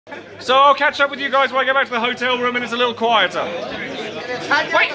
So I'll catch up with you guys when I get back to the hotel room and it's a little quieter. Wait!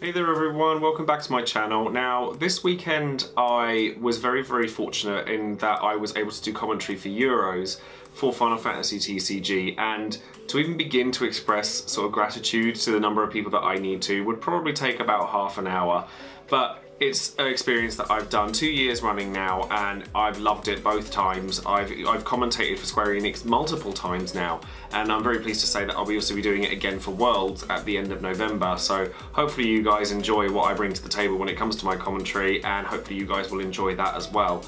Hey there everyone, welcome back to my channel. Now this weekend I was very fortunate in that I was able to do commentary for Euros for Final Fantasy TCG, and to even begin to express sort of gratitude to the number of people that I need to would probably take about half an hour. But it's an experience that I've done 2 years running now, and I've loved it both times. I've commentated for Square Enix multiple times now, and I'm very pleased to say that I'll also be doing it again for Worlds at the end of November. So hopefully you guys enjoy what I bring to the table when it comes to my commentary, and hopefully you guys will enjoy that as well.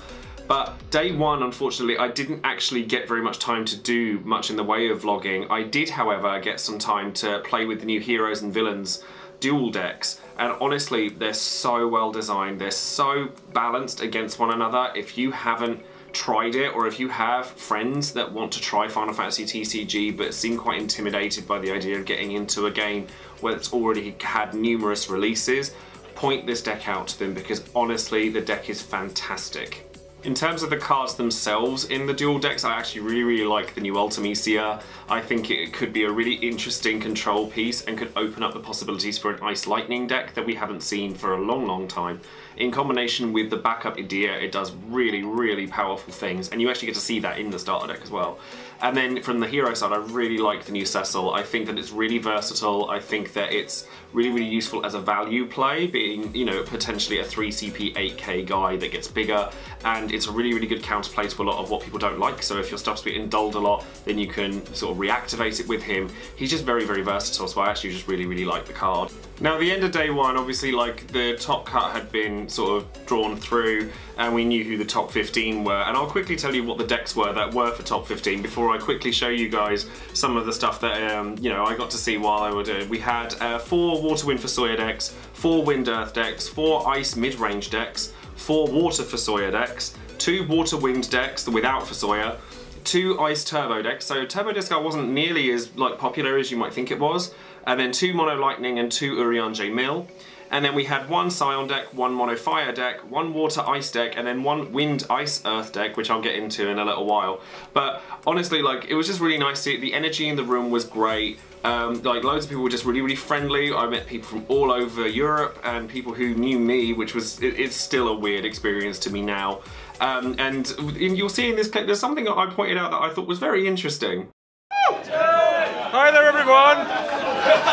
But day one, unfortunately, I didn't actually get very much time to do much in the way of vlogging. I did, however, get some time to play with the new Heroes and Villains dual decks, and honestly they're so well designed, they're so balanced against one another. If you haven't tried it, or if you have friends that want to try Final Fantasy TCG but seem quite intimidated by the idea of getting into a game where it's already had numerous releases, point this deck out to them, because honestly the deck is fantastic. In terms of the cards themselves in the dual decks, I actually really like the new Ultimecia. I think it could be a really interesting control piece and could open up the possibilities for an Ice Lightning deck that we haven't seen for a long time. In combination with the backup Idea, it does really powerful things, and you actually get to see that in the starter deck as well. And then from the hero side, I really like the new Cecil. I think that it's really versatile. I think that it's really useful as a value play, being, you know, potentially a 3CP 8k guy that gets bigger, and it's a really good counterplay to a lot of what people don't like. So if your stuff's getting dulled a lot, then you can sort of reactivate it with him. He's just very versatile, so I actually just really like the card. Now, at the end of day one, obviously, like, the top cut had been sort of drawn through, and we knew who the top 15 were, and I'll quickly tell you what the decks were that were for top 15 before I quickly show you guys some of the stuff that you know, I got to see while I was doing it. We had 4 Water Wind for Sawyer decks, 4 Wind Earth decks, 4 Ice mid-range decks, 4 Water for Sawyer decks, 2 Water Wind decks without for Sawyer, 2 Ice Turbo decks. So Turbo Discard wasn't nearly as popular as you might think it was, and then 2 Mono Lightning and 2 Urianger Mill. And then we had 1 Scion deck, 1 Mono Fire deck, 1 Water Ice deck, and then 1 Wind Ice Earth deck, which I'll get into in a little while. But honestly, like, it was just really nice to see. The energy in the room was great. Like, loads of people were just really friendly. I met people from all over Europe and people who knew me, which was, it's still a weird experience to me now. And you'll see in this clip, there's something that I pointed out that I thought was very interesting. Hi there everyone!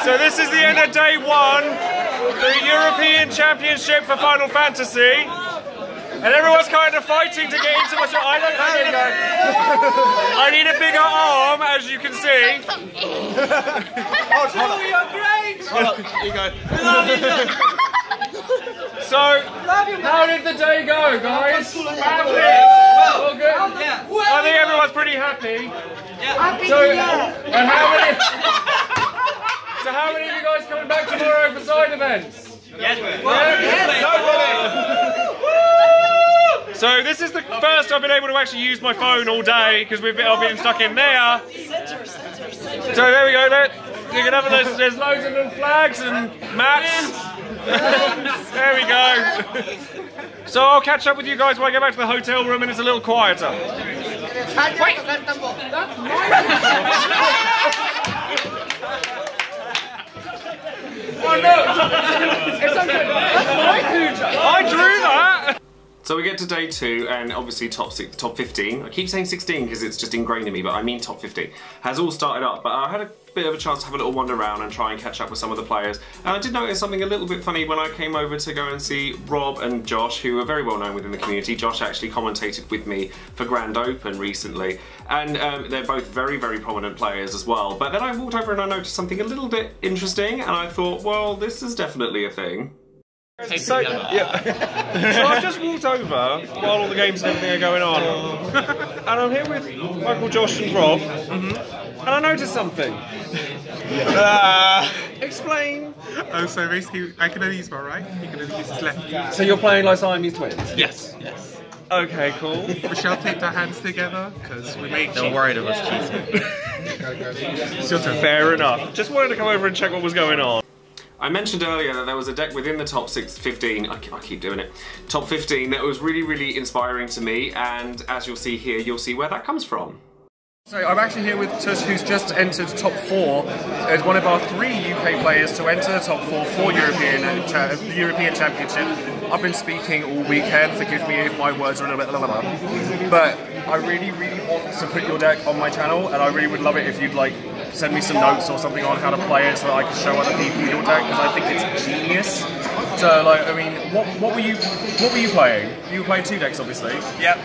So this is the end of day one, the European Championship for Final Fantasy. And everyone's kind of fighting to get into my shot. I need a bigger arm, as you can see. Oh, you're great! Here you go. So, how did the day go, guys? All good? I think everyone's pretty happy. So how many of you guys coming back tomorrow for side events? Yes, So this is the first I've been able to actually use my phone all day, because I've been stuck in there. So there we go. You can have there's loads of little flags and maps. There we go. So I'll catch up with you guys when I get back to the hotel room and it's a little quieter. Wait! Oh no! It's okay. That's my pooja. I drew that! So we get to day 2, and obviously top 15, I keep saying 16 because it's just ingrained in me, but I mean top 15, has all started up. But I had a bit of a chance to have a little wander around and try and catch up with some of the players. And I did notice something a little bit funny when I came over to go and see Rob and Josh, who are very well known within the community. Josh actually commentated with me for Grand Open recently, and they're both very prominent players as well. But then I walked over and I noticed something a little bit interesting, and I thought, well, this is definitely a thing. So I've just walked over while all the games and everything are going on, and I'm here with Michael, Josh and Rob, and I noticed something. Explain. Oh, so basically I can only use my right, you can only use his left. So you're playing like Siamese twins? Yes. Okay, cool. We shall take our hands together, because we may Don't worry of us cheating. Fair enough. Just wanted to come over and check what was going on. I mentioned earlier that there was a deck within the top 15, I keep doing it, top 15 that was really, really inspiring to me, and as you'll see here, you'll see where that comes from. So I'm actually here with Tush, who's just entered top 4 as one of our 3 UK players to enter the top 4 for European Championship. I've been speaking all weekend, forgive me if my words are a little bit but I really, really want to put your deck on my channel, and I really would love it if you'd like send me some notes or something on how to play it so that I can show other people your deck, because I think it's genius. So like, I mean, what were you playing? You were playing 2 decks, obviously. Yep.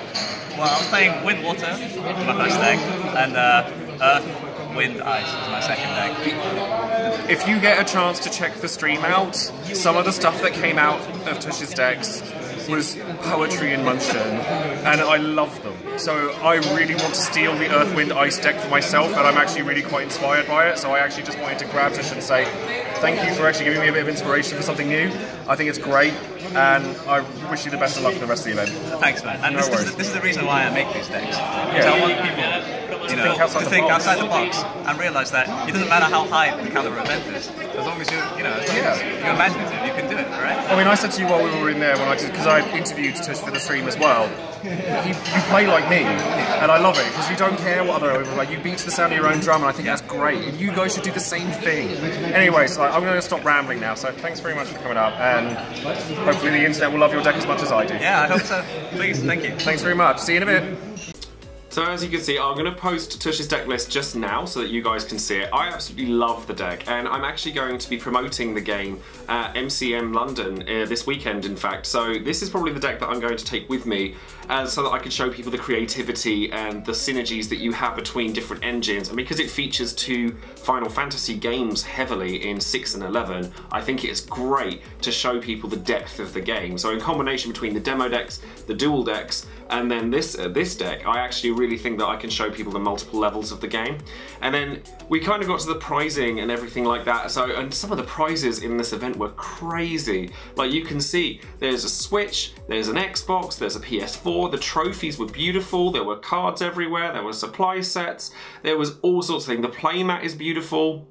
Well, I was playing Wind Water for my first deck, and Earth, Wind, Ice was my second deck. If you get a chance to check the stream out, some of the stuff that came out of Tush's decks was poetry in motion, and I love them. So I really want to steal the Earth, Wind, Ice deck for myself, and I'm actually really quite inspired by it, so I actually just wanted to grab Tush and say thank you for actually giving me a bit of inspiration for something new. I think it's great, and I wish you the best of luck for the rest of the event. Thanks, man. And this is the reason why I make these decks. Yeah. I want people to think outside the box and realise that it doesn't matter how high the caliber event is, as long as you're imaginative, you can do it, right? I mean, I said to you while we were in there, because I interviewed Tush for the stream as well, you play like me, and I love it, because you don't care what other like, you beat to the sound of your own drum, and I think that's great, and you guys should do the same thing. Anyway, so I'm going to stop rambling now, so thanks very much for coming up, and hopefully the internet will love your deck as much as I do. Yeah, I hope so. Please, thank you. Thanks very much. See you in a bit. So as you can see, I'm going to post Tush's deck list just now so that you guys can see it. I absolutely love the deck, and I'm actually going to be promoting the game at MCM London this weekend, in fact. So this is probably the deck that I'm going to take with me so that I can show people the creativity and the synergies that you have between different engines. And because it features 2 Final Fantasy games heavily in 6 and 11, I think it's great to show people the depth of the game. So in combination between the demo decks, the dual decks, and then this deck, I actually really think that I can show people the multiple levels of the game. And then we kind of got to the prizing and everything like that. And some of the prizes in this event were crazy. Like you can see, there's a Switch, there's an Xbox, there's a PS4, the trophies were beautiful, there were cards everywhere, there were supply sets, there was all sorts of things. The playmat is beautiful.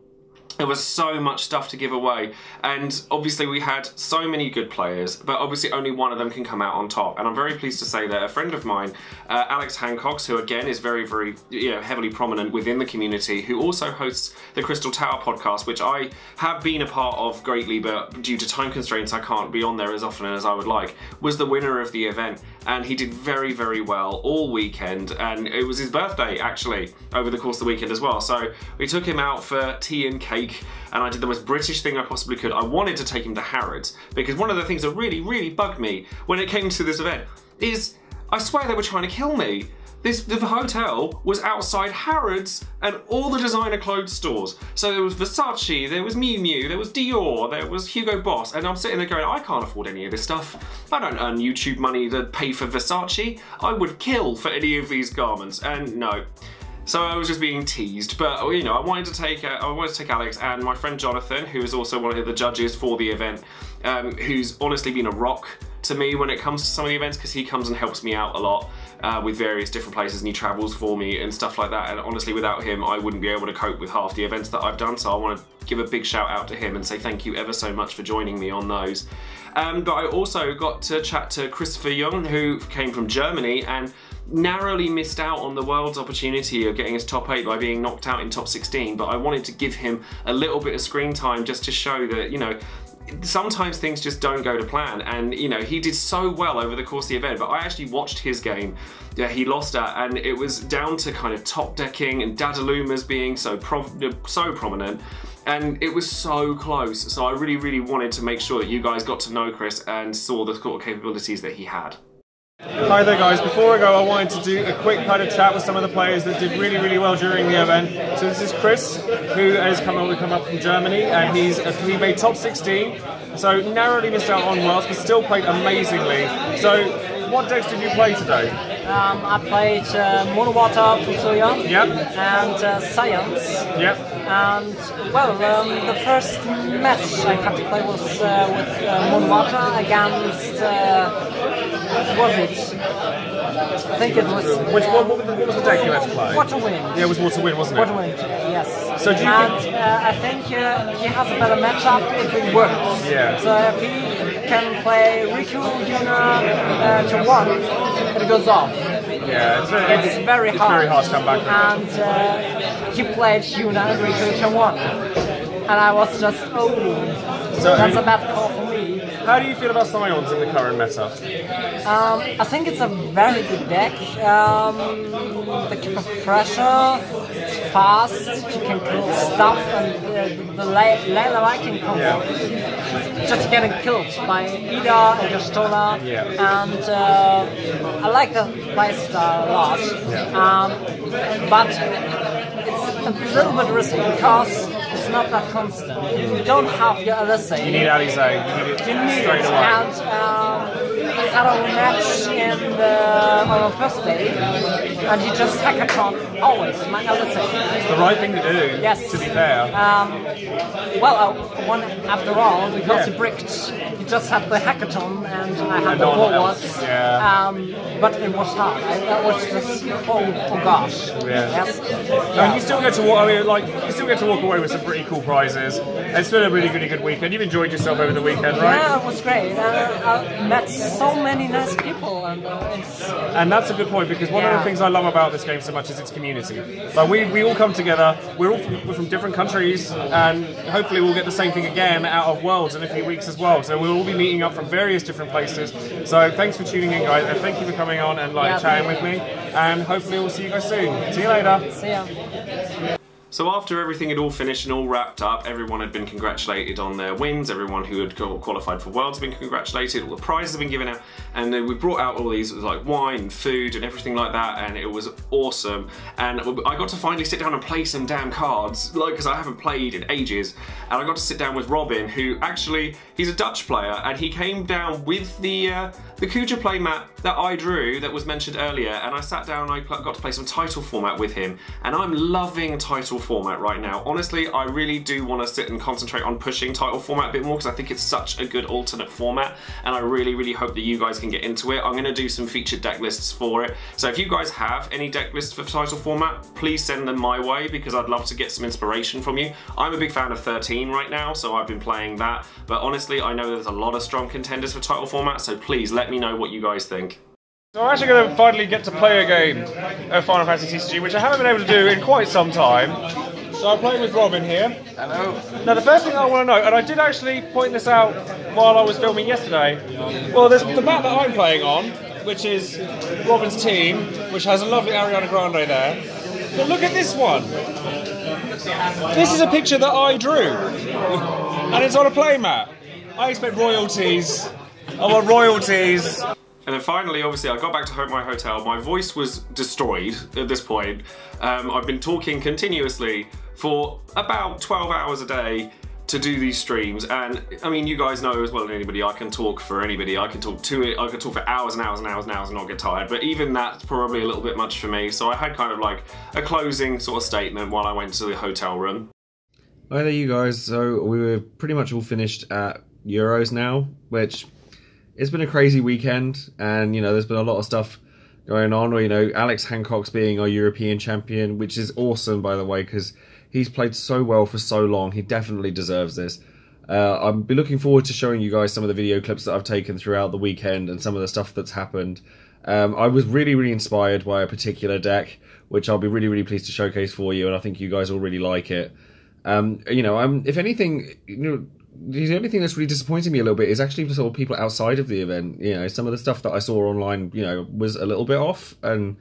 There was so much stuff to give away, and obviously we had so many good players, but obviously only one of them can come out on top. And I'm very pleased to say that a friend of mine, Alex Hancox, who again is very, very heavily prominent within the community, who also hosts the Crystal Tower podcast, which I have been a part of greatly, but due to time constraints I can't be on there as often as I would like, was the winner of the event. And he did very, very well all weekend, and it was his birthday actually over the course of the weekend as well. So we took him out for tea and cake, and I did the most British thing I possibly could. I wanted to take him to Harrods, because one of the things that really, really bugged me when it came to this event is, I swear they were trying to kill me. The hotel was outside Harrods and all the designer clothes stores. So there was Versace, there was Miu Miu, there was Dior, there was Hugo Boss, and I'm sitting there going, I can't afford any of this stuff. I don't earn YouTube money to pay for Versace. I would kill for any of these garments, and no. So I was just being teased, but I wanted to take Alex and my friend Jonathan, who is also one of the judges for the event, who's honestly been a rock to me when it comes to some of the events, because he comes and helps me out a lot with various different places, and he travels for me and stuff like that. And honestly, without him, I wouldn't be able to cope with half the events that I've done. So I want to give a big shout out to him and say thank you ever so much for joining me on those. But I also got to chat to Joesephyr, who came from Germany and narrowly missed out on the world's opportunity of getting his top 8 by being knocked out in top 16, but I wanted to give him a little bit of screen time just to show that, sometimes things just don't go to plan, and he did so well over the course of the event. But I actually watched his game that he lost at, and it was down to kind of top decking and Dadalumas being so prominent, and it was so close. So I really, really wanted to make sure that you guys got to know Chris and saw the sort of capabilities that he had. Hi there guys, before I go I wanted to do a quick kind of chat with some of the players that did really, really well during the event. So this is Chris, who has come up from Germany, and he made top 16, so narrowly missed out on Worlds, but still played amazingly. So what decks did you play today? I played Monowater, Fusoya, yep, and Science. Yep. And well, the first match I had to play was with Monowater against was it? I think it was. Which one? What was the deck you had to play? Water Wind. Yeah, it was Water Wind, wasn't it? Water Wind, yes. So do you I think he has a better matchup if it works. Yeah. So if he can play Riku, Yuna to 1, it goes off. Yeah, it's very hard. It's very hard to come back from. And he played Yuna and Riku to 1. And I was just, that's a bad call for me. How do you feel about Scions in the current meta? I think it's a very good deck. They keep up pressure, it's fast, you can kill stuff, and the Layla Viking combo just getting killed by Ida and Yostona. And I like the playstyle a lot. But it's a little bit risky because it's not that constant. You don't have your Alice. You need Alice. You need it straight away. And I had a match on the first day, and he just hackathon always my Alice. It's the right thing to do. Yes. To be fair. Well, I won after all because he bricked. He just had the hackathon, and I had the forwards. But it was hard. I was just oh gosh. Yes. I mean, you still get to walk. I mean, like you still get to walk away with some pretty cool prizes. It's been a really good weekend. You've enjoyed yourself over the weekend, right? Yeah, it was great. I met so many nice people, and that's a good point because one of the things I love about this game so much is its community. Like we all come together. We're from different countries, and hopefully we'll get the same thing again out of Worlds in a few weeks as well. So we'll all be meeting up from various different places. So thanks for tuning in, guys, and thank you for coming on and chatting with me. And hopefully we'll see you guys soon. See you later. See ya. So after everything had all finished and all wrapped up, everyone had been congratulated on their wins, everyone who had qualified for Worlds had been congratulated, all the prizes had been given out, and then we brought out all these like wine and food and everything like that, and it was awesome. And I got to finally sit down and play some damn cards, like, because I haven't played in ages, and I got to sit down with Robin, who actually, he's a Dutch player, and he came down with the Kuja playmat that I drew that was mentioned earlier, and I sat down and I got to play some title format with him, and I'm loving title format right now. Honestly, I really do want to sit and concentrate on pushing title format a bit more because I think it's such a good alternate format, and I really hope that you guys can get into it. I'm going to do some featured deck lists for it, so if you guys have any deck lists for title format, please send them my way because I'd love to get some inspiration from you. I'm a big fan of 13 right now, so I've been playing that, but honestly I know there's a lot of strong contenders for title format, so please let me know what you guys think. So I'm actually going to finally get to play a game of Final Fantasy TCG, which I haven't been able to do in quite some time. So I'm playing with Robin here. Hello. Now the first thing I want to know, and I did actually point this out while I was filming yesterday, well there's the map that I'm playing on, which is Robin's team, which has a lovely Ariana Grande there. But look at this one. This is a picture that I drew. And it's on a playmat. I expect royalties. I want royalties. And then finally, obviously, I got back to my hotel. My voice was destroyed at this point. I've been talking continuously for about 12 hours a day to do these streams, and I mean, you guys know as well as anybody, I can talk for anybody. I can talk for hours and hours and hours and hours and not get tired, but even that's probably a little bit much for me. So I had kind of like a closing sort of statement while I went to the hotel room. Hi there, you guys. So we were pretty much all finished at Euros now, which it's been a crazy weekend, and you know there's been a lot of stuff going on. Or, you know, Alex Hancock's being our European champion, which is awesome, by the way, because he's played so well for so long. He definitely deserves this. I'll be looking forward to showing you guys some of the video clips that I've taken throughout the weekend and some of the stuff that's happened. I was really inspired by a particular deck, which I'll be really pleased to showcase for you, and I think you guys will really like it. You know, if anything, you know, the only thing that's really disappointing me a little bit is actually sort of people outside of the event. You know, some of the stuff that I saw online, you know, was a little bit off, and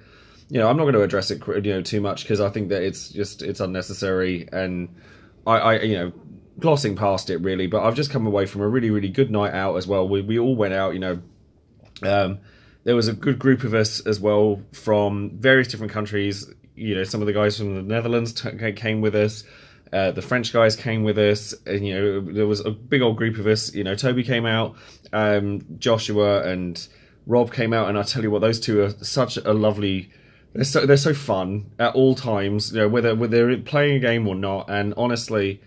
you know, I'm not going to address it, you know, too much because I think that it's unnecessary, and I you know, glossing past it really. But I've just come away from a really good night out as well. We all went out, you know. There was a good group of us as well from various different countries. You know, some of the guys from the Netherlands came with us. The French guys came with us, and you know there was a big old group of us. You know, Toby came out, Joshua and Rob came out, and I tell you what, those two are such a lovely. They're so fun at all times. You know, whether they're playing a game or not. And honestly,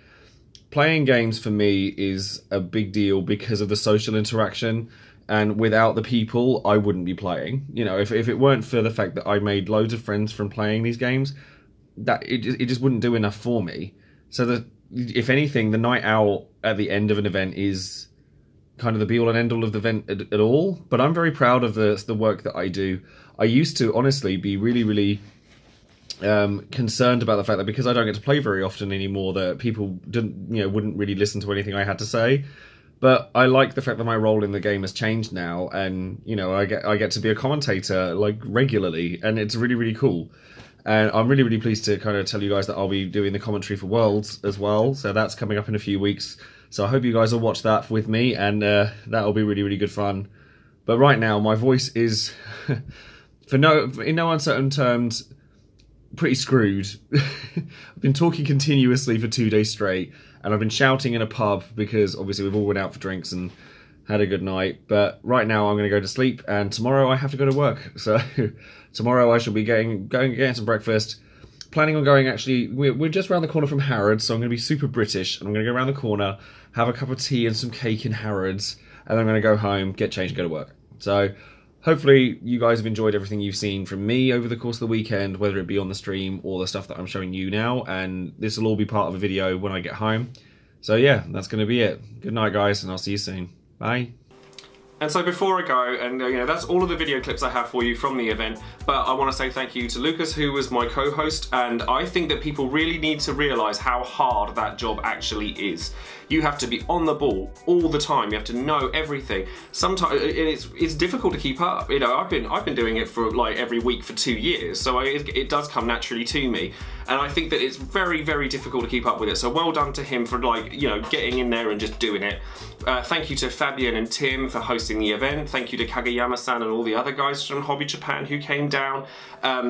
playing games for me is a big deal because of the social interaction. and without the people, I wouldn't be playing. You know, if it weren't for the fact that I made loads of friends from playing these games, that it just wouldn't do enough for me. So that, if anything, the night out at the end of an event is kind of the be-all and end-all of the event at all. But I'm very proud of the work that I do. I used to, honestly, be really, really concerned about the fact that because I don't get to play very often anymore, that people wouldn't really listen to anything I had to say. But I like the fact that my role in the game has changed now, and I get to be a commentator like regularly, and it's really, really cool. And I'm really, really pleased to kind of tell you guys that I'll be doing the commentary for Worlds as well. So that's coming up in a few weeks. So I hope you guys will watch that with me, and that'll be really, really good fun. But right now, my voice is, in no uncertain terms, pretty screwed. I've been talking continuously for 2 days straight, and I've been shouting in a pub because obviously we've all went out for drinks and had a good night. But right now I'm going to go to sleep, and tomorrow I have to go to work. So tomorrow I shall be getting some breakfast. Planning on going, actually, we're just around the corner from Harrods, so I'm going to be super British, and I'm going to go around the corner, have a cup of tea and some cake in Harrods, and then I'm going to go home, get changed, and go to work. So hopefully you guys have enjoyed everything you've seen from me over the course of the weekend, whether it be on the stream or the stuff that I'm showing you now, and this will all be part of a video when I get home. So yeah, that's going to be it. Good night, guys, and I'll see you soon. Bye. And so before I go, and that's all of the video clips I have for you from the event, but I want to say thank you to Lucas, who was my co-host, and I think that people really need to realise how hard that job actually is. You have to be on the ball all the time. You have to know everything. Sometimes it's difficult to keep up. I've been doing it for like every week for 2 years, so it does come naturally to me. And I think that it's very, very difficult to keep up with it. So well done to him for getting in there and just doing it. Thank you to Fabian and Tim for hosting the event. Thank you to Kageyama-san and all the other guys from Hobby Japan who came down.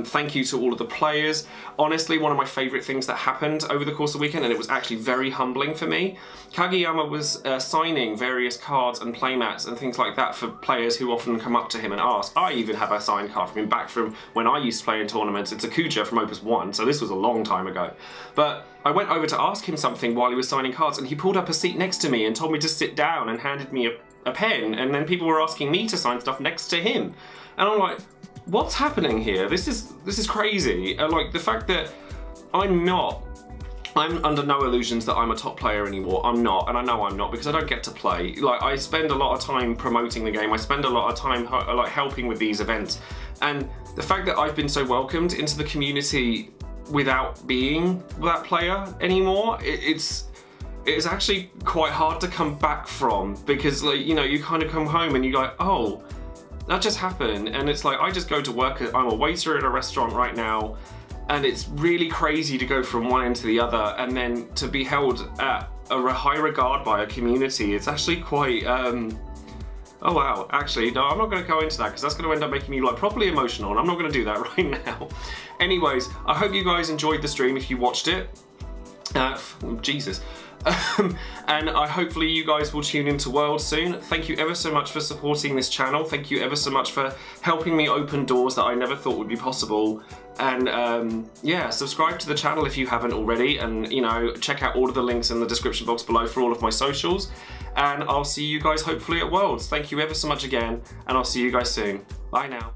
Thank you to all of the players. Honestly, one of my favourite things that happened over the course of the weekend, and it was actually very humbling for me, Kageyama was signing various cards and playmats and things like that for players who often come up to him and ask. I even have a signed card from him back from when I used to play in tournaments. It's a Kuja from Opus 1, so this was a long time ago. But I went over to ask him something while he was signing cards, and he pulled up a seat next to me and told me to sit down and handed me a pen, and then people were asking me to sign stuff next to him. And I'm like, what's happening here? This is crazy. Like, the fact that I'm under no illusions that I'm a top player anymore. I'm not, and I know I'm not, because I don't get to play. Like, I spend a lot of time promoting the game. I spend a lot of time like helping with these events. And the fact that I've been so welcomed into the community without being that player anymore, it's actually quite hard to come back from, because you kind of come home and you're like, oh, that just happened. And it's like, I just go to work, I'm a waiter at a restaurant right now, and it's really crazy to go from one end to the other, and then to be held at a high regard by a community. It's actually quite, oh wow, actually, no, I'm not going to go into that, because that's going to end up making me like properly emotional, and I'm not going to do that right now. Anyways, I hope you guys enjoyed the stream if you watched it. Jesus. And hopefully you guys will tune into World soon. Thank you ever so much for supporting this channel. Thank you ever so much for helping me open doors that I never thought would be possible. And yeah, subscribe to the channel if you haven't already, and check out all of the links in the description box below for all of my socials. And I'll see you guys hopefully at Worlds. Thank you ever so much again, and I'll see you guys soon. Bye now.